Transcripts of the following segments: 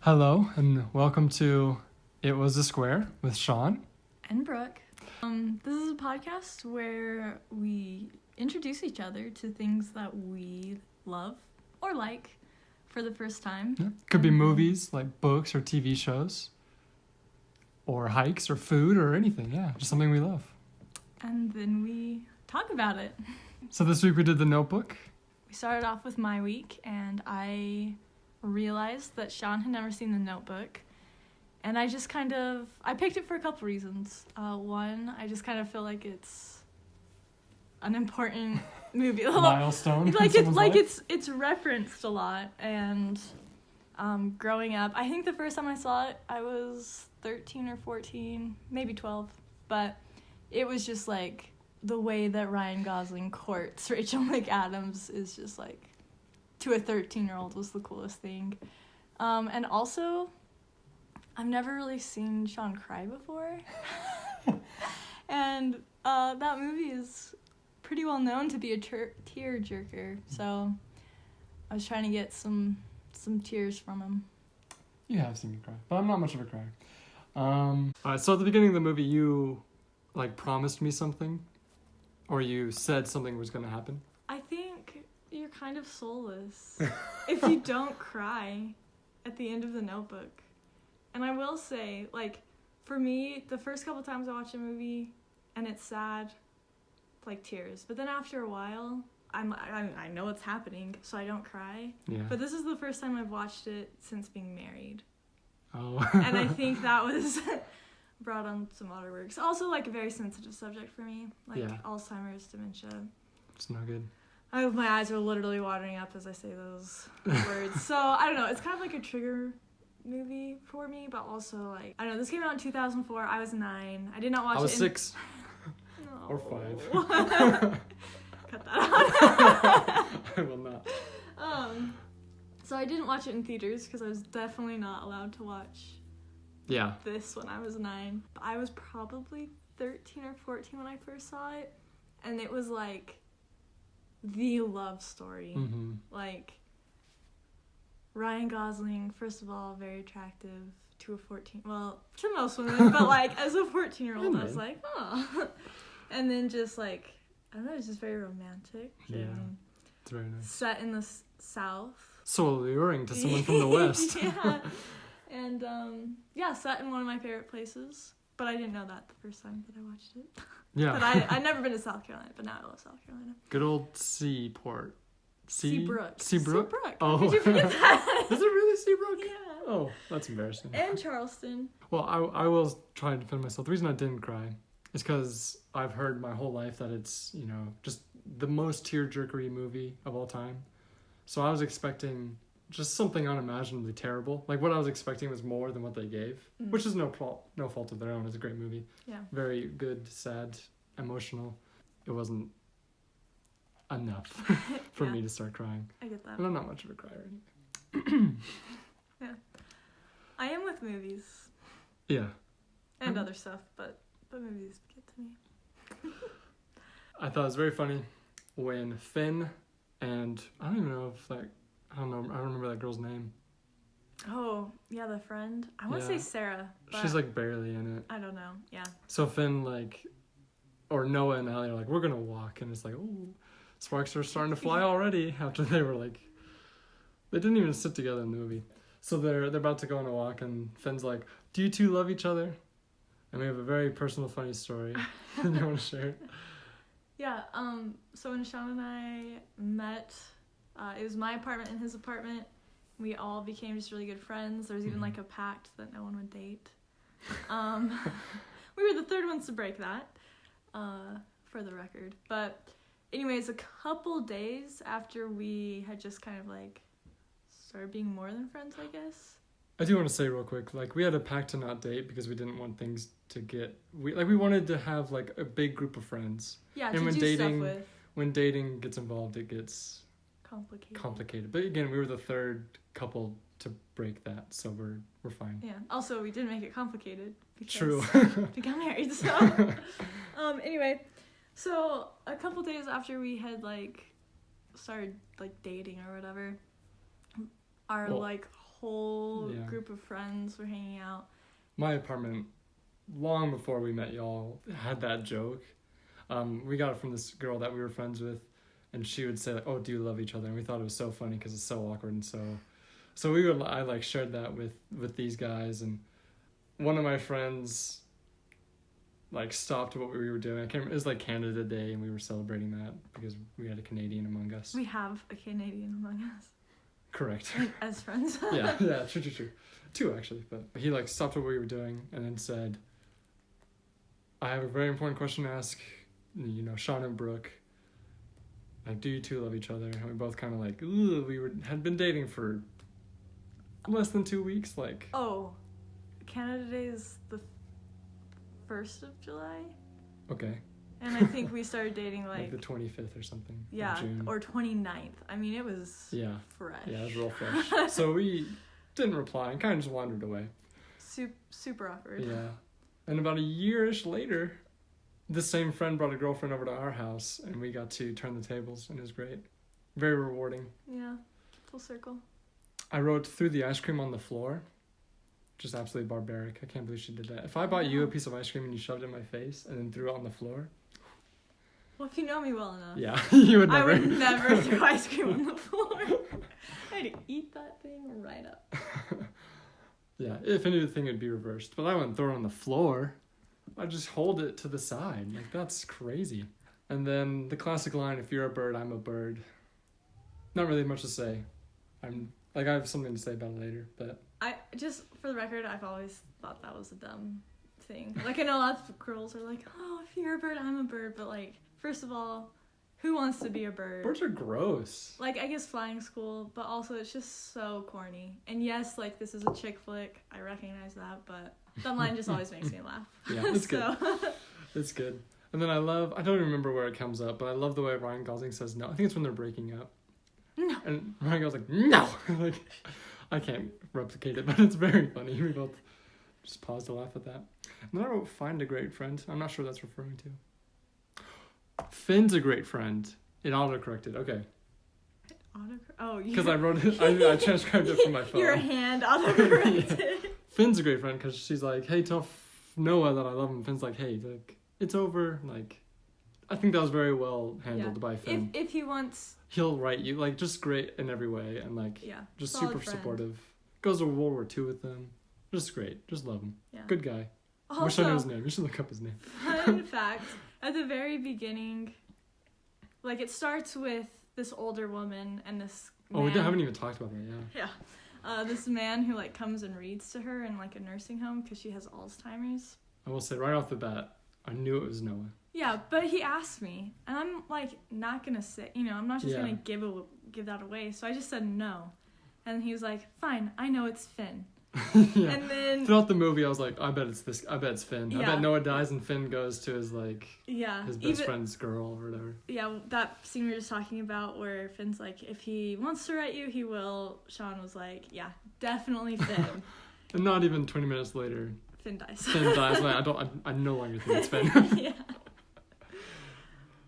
Hello, and welcome to It Was a Square with Sean. And Brooke. This is a podcast where we introduce each other to things that we love or like for the first time. Yeah. Could be movies, like books or TV shows, or hikes or food or anything. Yeah, just something we love. And then we talk about it. So this week we did The Notebook. We started off with my week, and I realized that Sean had never seen The Notebook. And I picked it for a couple reasons. One, I just kind of feel like it's an important movie. Milestone. It's referenced a lot. And growing up, I think the first time I saw it, I was 13 or 14, maybe 12. But it was just like the way that Ryan Gosling courts Rachel McAdams is just like, to a 13-year-old was the coolest thing. And also, I've never really seen Sean cry before. And that movie is pretty well known to be a tear-jerker. So I was trying to get some tears from him. You have seen me cry, but I'm not much of a crier. Alright, so at the beginning of the movie, you promised me something, or you said something was going to happen. I think you're kind of soulless if you don't cry at the end of The Notebook. And I will say, for me, the first couple times I watch a movie and it's sad, tears. But then after a while, I know what's happening, so I don't cry. Yeah. But this is the first time I've watched it since being married. Oh. And I think that was brought on some waterworks. Also, a very sensitive subject for me, Alzheimer's, dementia. It's not good. My eyes are literally watering up as I say those words. So, I don't know. It's kind of like a trigger movie for me, but also, I don't know. This came out in 2004. I was 9. I did not watch it. I was 6. No. Or 5. Cut that out. I will not. So I didn't watch it in theaters because I was definitely not allowed to watch this when I was 9. But I was probably 13 or 14 when I first saw it. And it was the love story. Mm-hmm. Ryan Gosling, first of all, very attractive to a 14, well, to most women, but as a 14-year-old, I was like, oh. And then just I don't know, it's just very romantic. Yeah, it's very nice. Set in the South. So alluring to someone from the West. Yeah. And set in one of my favorite places. But I didn't know that the first time that I watched it. Yeah. But I'd never been to South Carolina, but now I love South Carolina. Good old Seaport. Seabrook. Seabrook? Oh. How could you forget that? Is it really Seabrook? Yeah. Oh, that's embarrassing. And Charleston. Well, I will try and defend myself. The reason I didn't cry is because I've heard my whole life that it's, just the most tear-jerkery movie of all time. So I was expecting just something unimaginably terrible. What I was expecting was more than what they gave, which is no fault of their own. It's a great movie. Yeah. Very good, sad, emotional. It wasn't enough for me to start crying. I get that. But I'm not much of a crier anyway. Yeah. I am with movies. Yeah. And other stuff, but movies get to me. I thought it was very funny when Finn and I don't even know if I don't remember that girl's name. Oh, yeah, the friend. I want to say Sarah. But she's barely in it. I don't know. Yeah. So Finn or Noah and Allie are we're gonna walk, and it's oh, sparks are starting to fly already. After they were they didn't even sit together in the movie. So they're about to go on a walk, and Finn's do you two love each other? And we have a very personal, funny story. You want to share it? Yeah. So when Sean and I met, it was my apartment and his apartment. We all became just really good friends. There was even a pact that no one would date. We were the third ones to break that, for the record. But anyways, a couple days after we had just kind of started being more than friends, I guess. I do want to say real quick, we had a pact to not date because we didn't want things to get we wanted to have a big group of friends. Yeah, and to when do dating, stuff with. When dating gets involved, it gets complicated. But again, we were the third couple to break that, so we're fine. Yeah. Also, we didn't make it complicated because True. we got married. So, anyway, so a couple days after we had started dating or whatever, our whole Yeah. group of friends were hanging out. My apartment, long before we met y'all, had that joke. We got it from this girl that we were friends with, and she would say like, "Oh, do you love each other?" And we thought it was so funny because it's so awkward and so I like shared that with these guys, and one of my friends like stopped what we were doing. I can't remember, it was like Canada Day, and we were celebrating that because we had a Canadian among us. We have a Canadian among us. Correct. As friends. yeah, true. Two actually, but he like stopped what we were doing and then said, "I have a very important question to ask, you know, Sean and Brooke. Like, do you two love each other?" And we both kind of like, ooh, had been dating for less than 2 weeks, like. Oh, Canada Day is the 1st of July, Okay. and I think we started dating Like the 25th or something. of yeah, June. or 29th. I mean, it was Yeah. fresh. Yeah, it was real fresh. So we didn't reply and kind of just wandered away. Super awkward. Yeah. And about a year-ish later, this same friend brought a girlfriend over to our house, and we got to turn the tables, and it was great. Very rewarding. Yeah, full circle. I wrote "threw the ice cream on the floor." Just absolutely barbaric. I can't believe she did that. If I bought you a piece of ice cream and you shoved it in my face and then threw it on the floor, Well, if you know me well enough. yeah, you would I never. would never throw ice cream on the floor. I had to eat that thing right up. Yeah, if anything, it'd be reversed. But I wouldn't throw it on the floor. I'd just hold it to the side. Like, that's crazy. And then the classic line, "If you're a bird, I'm a bird." Not really much to say. I have something to say about it later, but I just, for the record, I've always thought that was a dumb thing. Like, I know lots of girls are like, "Oh, if you're a bird, I'm a bird." But, like, first of all, who wants to be a bird? birds are gross. Like, I guess flying's cool, but also it's just so corny. And yes, like, this is a chick flick. I recognize that, but that line just always makes me laugh. Yeah, it's good. So, It's good. And then I don't remember where it comes up, but I love the way Ryan Gosling says no. I think it's when they're breaking up. No. And Ryan Gosling's like, "No!" Like, I can't replicate it, but it's very funny. We both just paused to laugh at that. And then I wrote "find a great friend." I'm not sure what that's referring to. Finn's a great friend. It auto-corrected. Okay. Because I wrote it, I transcribed it from my phone. Your hand autocorrected. Yeah. Finn's a great friend because she's like, "Hey, tell Noah that I love him." Finn's like, "Hey, like, it's over." Like, I think that was very well handled by Finn. If he wants, He'll write you, like, just great in every way, and like, yeah, just solid super friend. supportive. Goes to World War II with them. Just great. Just love him. Yeah. Good guy. Also, Wish I knew his name. You should look up his name. fun fact: at the very beginning, like, it starts with this older woman and this man. Oh, we haven't even talked about that. Yeah. Yeah. This man who, like, comes and reads to her in, like, a nursing home because she has Alzheimer's. I will say right off the bat, I knew it was Noah. Yeah, but he asked me, and I'm, like, not gonna say, I'm not just gonna give that away. So I just said no, and he was like, "Fine, I know it's Finn." Yeah. And then Throughout the movie, I was like, I bet it's this. I bet it's Finn. I Yeah. bet Noah dies and Finn goes to his like yeah, his best friend's girl or whatever. Yeah, that scene we were just talking about where Finn's like, if he wants to write you, he will. Sean was like, yeah, definitely Finn. And not even 20 minutes later, Finn dies. Finn dies. Like, I no longer think it's Finn. Yeah.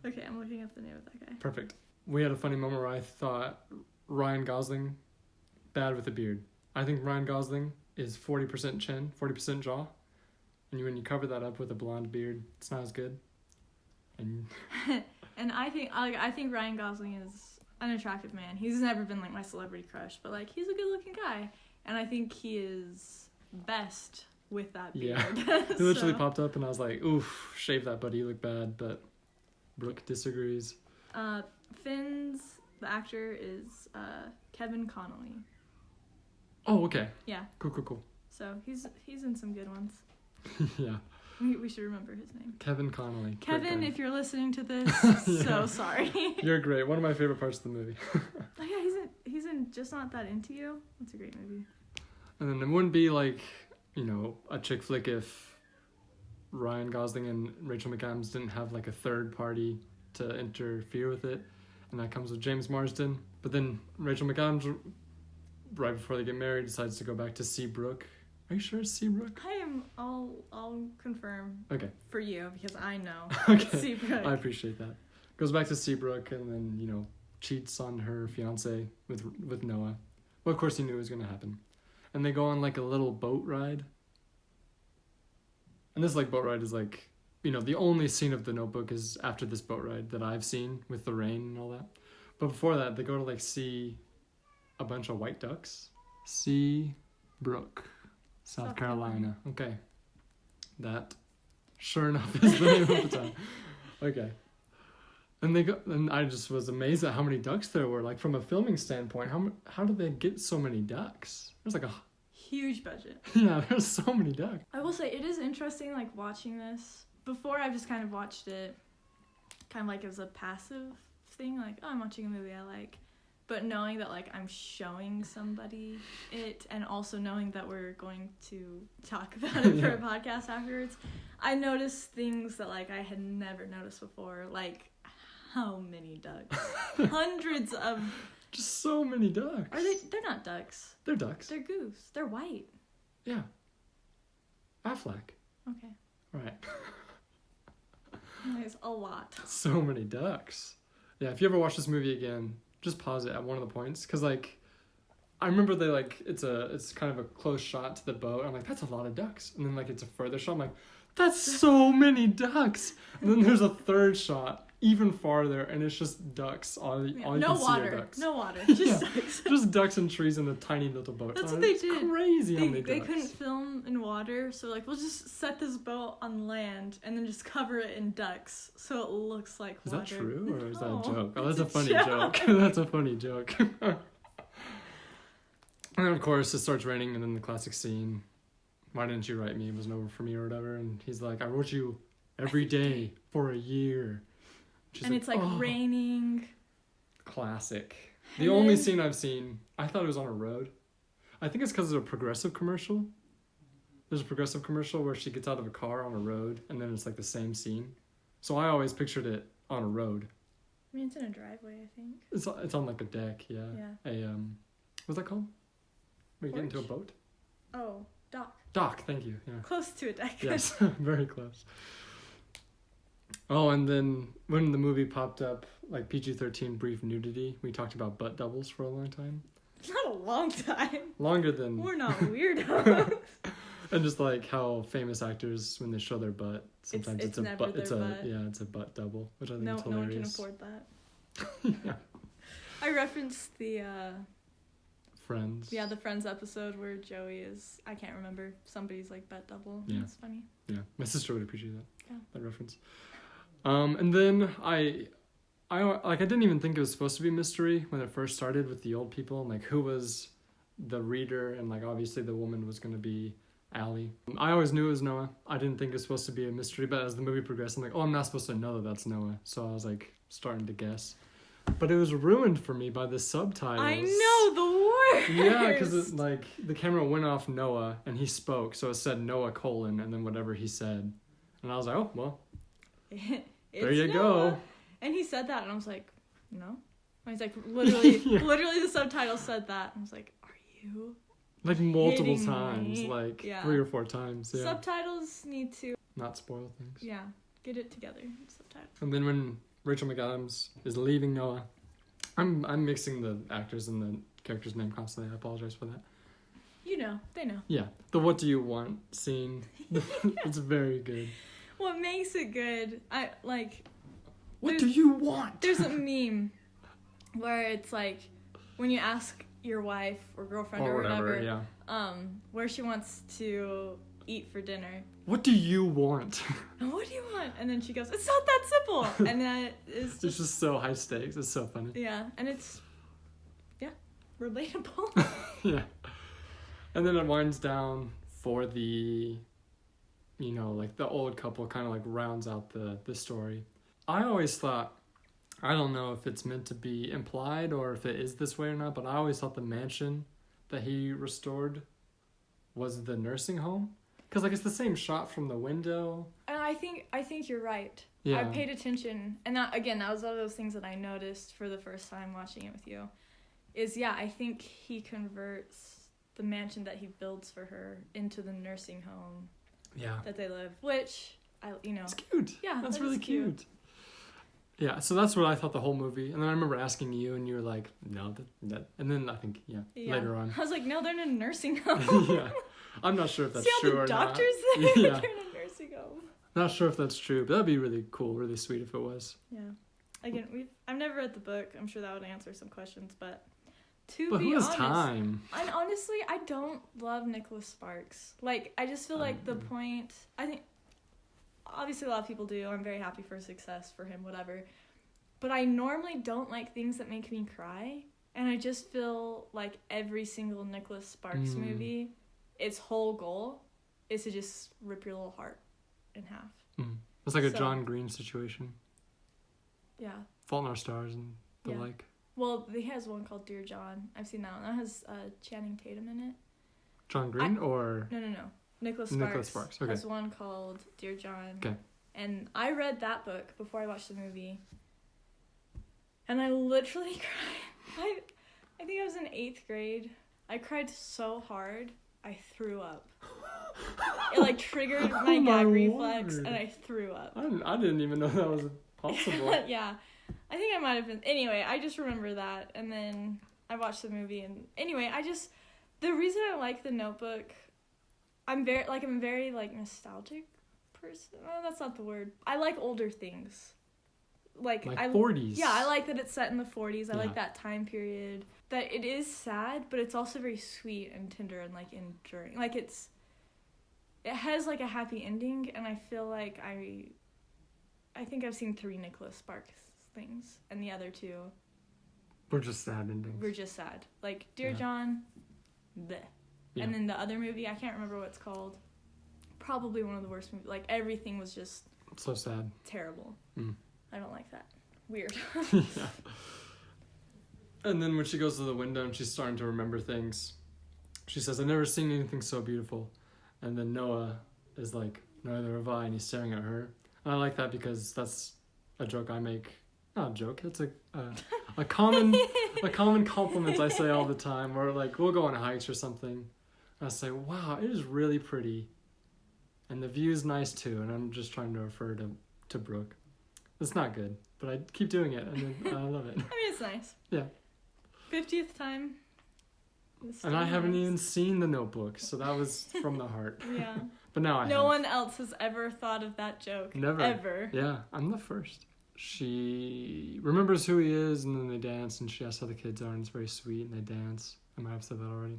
Okay, I'm looking up the name of that guy. Perfect. We had a funny moment where I thought Ryan Gosling, bad with a beard. I think Ryan Gosling is 40% chin, 40% jaw. And when you cover that up with a blonde beard, it's not as good. And And I think Ryan Gosling is an attractive man. He's never been, like, my celebrity crush, but, like, he's a good-looking guy. And I think he is best with that beard. yeah, he literally popped up and I was like, oof, shave that, buddy, you look bad. But Brooke disagrees. Finn's, the actor, is Kevin Connolly. Oh, okay. Yeah. Cool. So he's in some good ones. Yeah. We should remember his name. Kevin Connolly. Kevin, if you're listening to this, Yeah. so sorry. You're great. One of my favorite parts of the movie. Oh yeah, he's in Just Not That Into You. That's a great movie. And then it wouldn't be like, a chick flick if Ryan Gosling and Rachel McAdams didn't have like a third party to interfere with it. And that comes with James Marsden. But then Rachel McAdams, right before they get married, decides to go back to Seabrook. Are you sure it's Seabrook? I'll confirm. Okay. For you, because I know. Okay. Seabrook. I appreciate that. Goes back to Seabrook and then, cheats on her fiance with Noah. Well, of course he knew it was going to happen. and they go on like a little boat ride. And this like boat ride is like, the only scene of The Notebook is after this boat ride that I've seen with the rain and all that. But before that, they go to like see a bunch of white ducks. See Brooke, South Carolina. Okay. That, sure enough, is the name of the town. Okay. And I just was amazed at how many ducks there were. Like from a filming standpoint, how did they get so many ducks? There's like a huge budget. Yeah, there's so many ducks. I will say it is interesting, like watching this. Before I've just kind of watched it, kind of like as a passive thing, like I'm watching a movie I like. But knowing that like I'm showing somebody it, and also knowing that we're going to talk about it for a podcast afterwards, I noticed things that like I had never noticed before, like how many ducks, hundreds of, just so many ducks. They're not ducks. They're ducks. They're goose. They're white. Yeah. Affleck. Okay. Right. There's a lot. So many ducks. Yeah, if you ever watch this movie again, just pause it at one of the points, because like I remember they like it's kind of a close shot to the boat. I'm like, that's a lot of ducks, and then like it's a further shot. I'm like, that's so many ducks. And then there's a third shot even farther, and it's just ducks. All you can see are ducks. No water. Just ducks. Just ducks and trees in a tiny little boat. That's what they did. Crazy how many They ducks. couldn't film in water, so like we'll just set this boat on land and then just cover it in ducks so it looks like water. Is that true or is that a No, joke? Oh, that's a it's funny joke. That's a funny joke. And then of course it starts raining, and then the classic scene, why didn't you write me? It wasn't over for me or whatever. And he's like, I wrote you every day for a year. And it's like raining. Classic. The only scene I've seen, I thought it was on a road. I think it's because of a Progressive commercial. There's a Progressive commercial where she gets out of a car on a road, and then it's like the same scene. So I always pictured it on a road. I mean, it's in a driveway, I think. It's on like a deck, yeah. Yeah. What's that called? Where you get into a Porch? boat? Oh, dock. Dock, thank you. Yeah. Close to a deck. Yes, very close. Oh, and then when the movie popped up, like PG-13 brief nudity, we talked about butt doubles for a long time. Not a long time. Longer than... We're not weirdos. And just like how famous actors, when they show their butt, sometimes it's a never butt. their butt. It's a butt double, which I think No is one can hilarious. afford that. Yeah. I referenced the Friends. Yeah, the Friends episode where Joey is, I can't remember, somebody's like butt double. Yeah. It's funny. Yeah, my sister would appreciate that. Yeah. That reference. And then I didn't even think it was supposed to be a mystery when it first started with the old people, and like who was the reader, and like obviously the woman was going to be Allie. I always knew it was Noah. I didn't think it was supposed to be a mystery, but as the movie progressed, I'm like, oh, I'm not supposed to know that that's Noah. So I was like starting to guess. But it was ruined for me by the subtitles. I know, the worst! Yeah, because like the camera went off Noah and he spoke, so it said Noah : and then whatever he said. And I was like, oh, well, there you go. And he said that, and I was like, no. And he's like, literally, Yeah. literally the subtitle said that. And I was like, are you? Like multiple Kidding times, me? like Yeah. 3 or 4 times. Yeah. Subtitles need to, Not spoil things. yeah, get it together. Subtitles. And then when Rachel McAdams is leaving Noah, I'm mixing the actors and the character's name constantly. I apologize for that. You know, they know. Yeah, the "What do you want" scene. It's very good. What makes it good? What do you want? There's a meme where it's like when you ask your wife or girlfriend or whatever, yeah. where she wants to eat for dinner. What do you want? What do you want? And then she goes, it's not that simple. And then it's It's just so high stakes. It's so funny. yeah, and it's relatable. Yeah. And then it winds down for the, like the old couple kind of like rounds out the story. I always thought, I don't know if it's meant to be implied or if it is this way or not, but I always thought the mansion that he restored was the nursing home. Because like it's the same shot from the window. And I think you're right. Yeah. I paid attention, and that was one of those things that I noticed for the first time watching it with you. I think he converts the mansion that he builds for her into the nursing home that they live, which It's cute. Yeah, that's that really is cute. Yeah, so that's what I thought the whole movie. And then I remember asking you, and you were like, no, that. And then I think, later on. I was like, no, they're in a nursing home. Yeah. I'm not sure if that's See all true the or not. doctors there? Yeah. They're in a nursing home. Not sure if that's true, but that'd be really cool, really sweet if it was. Yeah. Again, I've never read the book. I'm sure that would answer some questions, but But be who has honest, time? And honestly, I don't love Nicholas Sparks. Like, I just feel like the point. I think obviously a lot of people do. I'm very happy for success for him, whatever. But I normally don't like things that make me cry, and I just feel like every single Nicholas Sparks movie, its whole goal is to just rip your little heart in half. It's like a John Green situation. Yeah. Fault in Our Stars and the like. Well, he has one called Dear John. I've seen that one. That has Channing Tatum in it. John Green or? No. Nicholas Sparks. Okay. Has one called Dear John. Okay. And I read that book before I watched the movie. And I literally cried. I think I was in 8th grade. I cried so hard, I threw up. It like triggered my gag reflex, and I threw up. I didn't even know that was possible. Yeah. I think I might have been. Anyway, I just remember that, and then I watched the movie, and anyway, the reason I like The Notebook, I'm very like nostalgic person. Oh, that's not the word. I like older things. Like 40s. Yeah, I like that it's set in the 40s. I like that time period. That it is sad, but it's also very sweet and tender and like enduring. Like it has like a happy ending, and I feel like I think I've seen 3 Nicholas Sparks things, and the other 2 were just sad endings. We're just sad. Like Dear John, bleh. Yeah. And then the other movie, I can't remember what it's called. Probably one of the worst movies. Like everything was just so sad. Terrible. I don't like that. Weird. Yeah. And then when she goes to the window and she's starting to remember things, she says, "I've never seen anything so beautiful." And then Noah is like, "Neither have I," and he's staring at her. And I like that because that's a joke I make. Not a joke. It's a common compliment I say all the time. Or like we'll go on hikes or something, and I say, "Wow, it is really pretty," and the view's nice too. And I'm just trying to refer to Brooke. It's not good, but I keep doing it, and then I love it. I mean, it's nice. Yeah. 50th time. And I haven't even seen The Notebook, so that was from the heart. Yeah. But now I have. No one else has ever thought of that joke. Never. Ever. Yeah, I'm the first. She remembers who he is, and then they dance, and she asks how the kids are, and it's very sweet, and they dance. I might have said that already.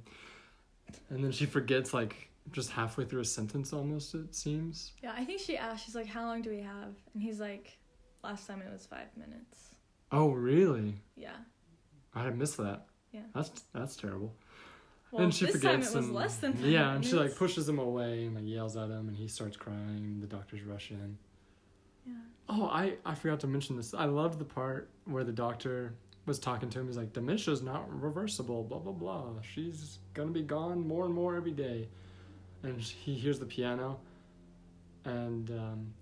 And then she forgets, like, just halfway through a sentence almost, it seems. Yeah, I think she asked, she's like, "How long do we have?" And he's like, "Last time it was 5 minutes." Oh, really? Yeah. I had missed that. Yeah. That's terrible. Well, and she this forgets time it was and, less than 5 yeah, minutes. and she like pushes him away and like yells at him, and he starts crying, and the doctors rush in. Yeah. Oh, I forgot to mention this. I loved the part where the doctor was talking to him. He's like, "Dementia's not reversible, blah, blah, blah. She's gonna be gone more and more every day." And he hears the piano, and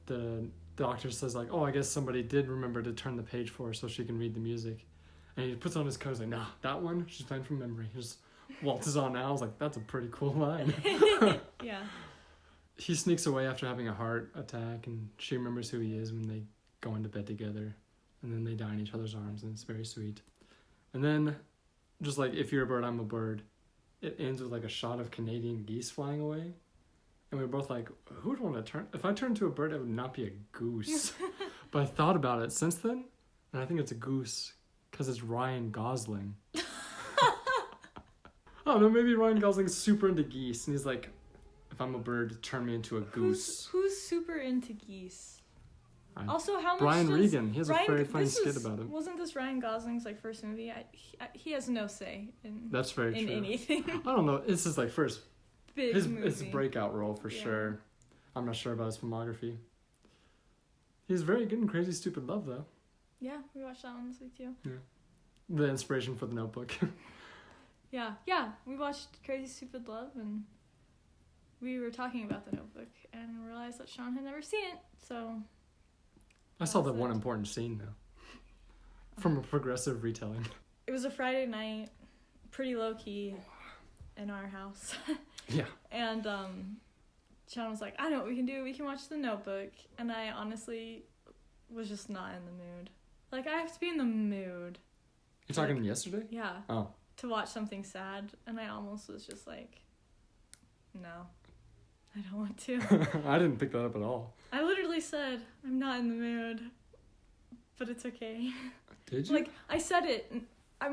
the doctor says like, "Oh, I guess somebody did remember to turn the page for her so she can read the music." And he puts on his coat, like, "Nah, that one, she's playing from memory." He just waltzes on now. I was like, that's a pretty cool line. Yeah. He sneaks away after having a heart attack, and she remembers who he is when they go into bed together. And then they die in each other's arms, and it's very sweet. And then, just like If You're a Bird, I'm a Bird, it ends with like a shot of Canadian geese flying away. And we were both like, who would want to turn? If I turned into a bird, it would not be a goose. But I thought about it since then, and I think it's a goose because it's Ryan Gosling. Oh no, maybe Ryan Gosling's super into geese, and he's like, "If I'm a bird, turn me into a goose." Who's super into geese? Also, how much Brian Regan. He has a very funny skit about him. Wasn't this Ryan Gosling's like first movie? He has no say in. That's very in true. anything. I don't know. It's his like first Big movie. It's a breakout role for sure. I'm not sure about his filmography. He's very good in Crazy Stupid Love though. Yeah, we watched that one this week too. Yeah. The inspiration for The Notebook. Yeah, we watched Crazy Stupid Love, and we were talking about The Notebook, and realized that Sean had never seen it, so... I saw the one important scene, though. From a progressive retelling. It was a Friday night, pretty low-key, in our house. Yeah. And Sean was like, "I know what we can do, we can watch The Notebook," and I honestly was just not in the mood. Like, I have to be in the mood. You're talking yesterday? Yeah. Oh. To watch something sad, and I almost was just like, no, I don't want to. I didn't pick that up at all. I literally said, I'm not in the mood, but it's okay. Did you? Like, I said it, I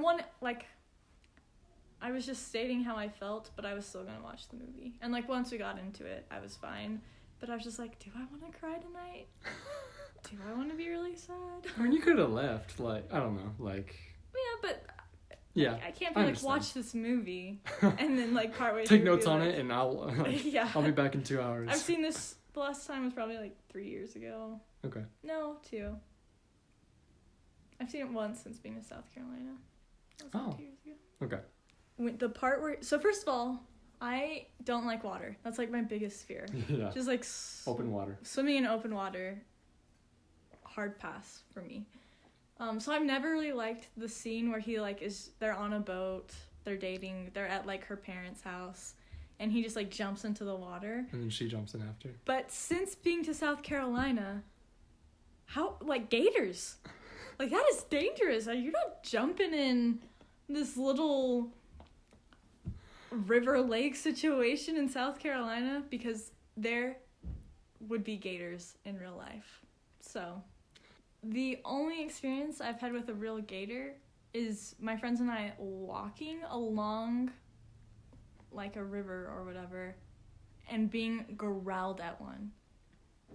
was just stating how I felt, but I was still gonna watch the movie. And, like, once we got into it, I was fine. But I was just like, do I want to cry tonight? Do I want to be really sad? I mean, you could have left. Like, I don't know. Like. Yeah, but. Yeah. I can't be like, watch this movie, and then, like, partway Take through notes be on like, it, and I'll. Like, yeah. I'll be back in 2 hours. I've seen this. The last time was probably like 3 years ago. Okay. No, 2. I've seen it once since being in South Carolina. That was like 2 years ago. Okay. The part where, so first of all, I don't like water. That's like my biggest fear. Yeah. Just like open water. Swimming in open water, hard pass for me. So I've never really liked the scene where he like they're on a boat, they're dating, they're at like her parents' house, and he just like jumps into the water. And then she jumps in after. But since being to South Carolina, how, like, gators, like, that is dangerous. Like, you're not jumping in this little river lake situation in South Carolina, because there would be gators in real life. So the only experience I've had with a real gator is my friends and I walking along like a river or whatever and being growled at one.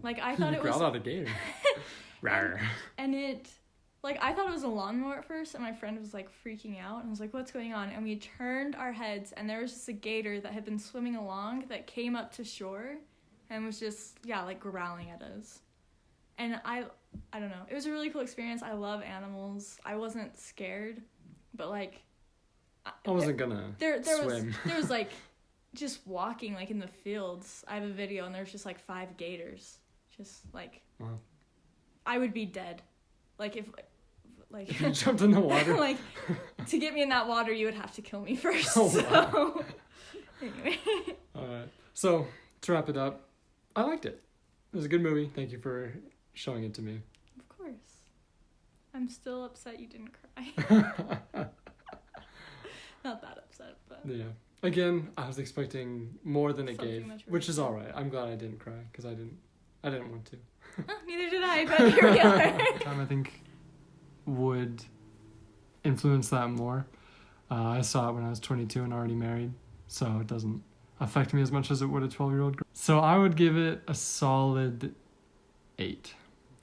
Like, I thought it was... growled at a gator. Rawr. And it... Like, I thought it was a lawnmower at first, and my friend was, like, freaking out. And I was like, what's going on? And we turned our heads, and there was just a gator that had been swimming along that came up to shore and was just, like, growling at us. And I don't know. It was a really cool experience. I love animals. I wasn't scared, but, like... I wasn't gonna swim. There was, like, just walking, like, in the fields. I have a video, and there's just, like, 5 gators. Just, like... Wow. I would be dead. Like, if you jumped in the water? Like, to get me in that water, you would have to kill me first. Oh, so, wow. Anyway. Alright. So, to wrap it up, I liked it. It was a good movie. Thank you for showing it to me. Of course. I'm still upset you didn't cry. Not that upset, but... Yeah. Again, I was expecting more than it Something gave, much which is worse. alright. I'm glad I didn't cry, because I didn't want to. Oh, neither did I, but here we are. Time I think would influence that more. I saw it when I was 22 and already married, so it doesn't affect me as much as it would a 12-year-old girl. So I would give it a solid 8.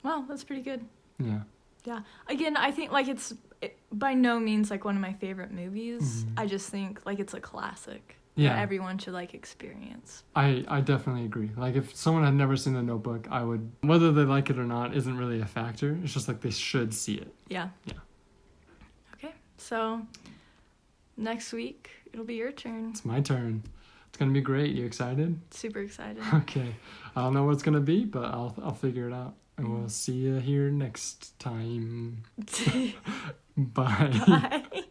Wow, that's pretty good. Yeah. Yeah. Again, I think, like, it's by no means, like, one of my favorite movies. Mm-hmm. I just think, like, it's a classic. Yeah. That everyone should, like, experience. I definitely agree. Like, if someone had never seen The Notebook, I would... Whether they like it or not isn't really a factor. It's just, like, they should see it. Yeah. Yeah. Okay, so next week, it'll be your turn. It's my turn. It's going to be great. You excited? Super excited. Okay. I don't know what it's going to be, but I'll figure it out. And we'll see you here next time. Bye. Bye.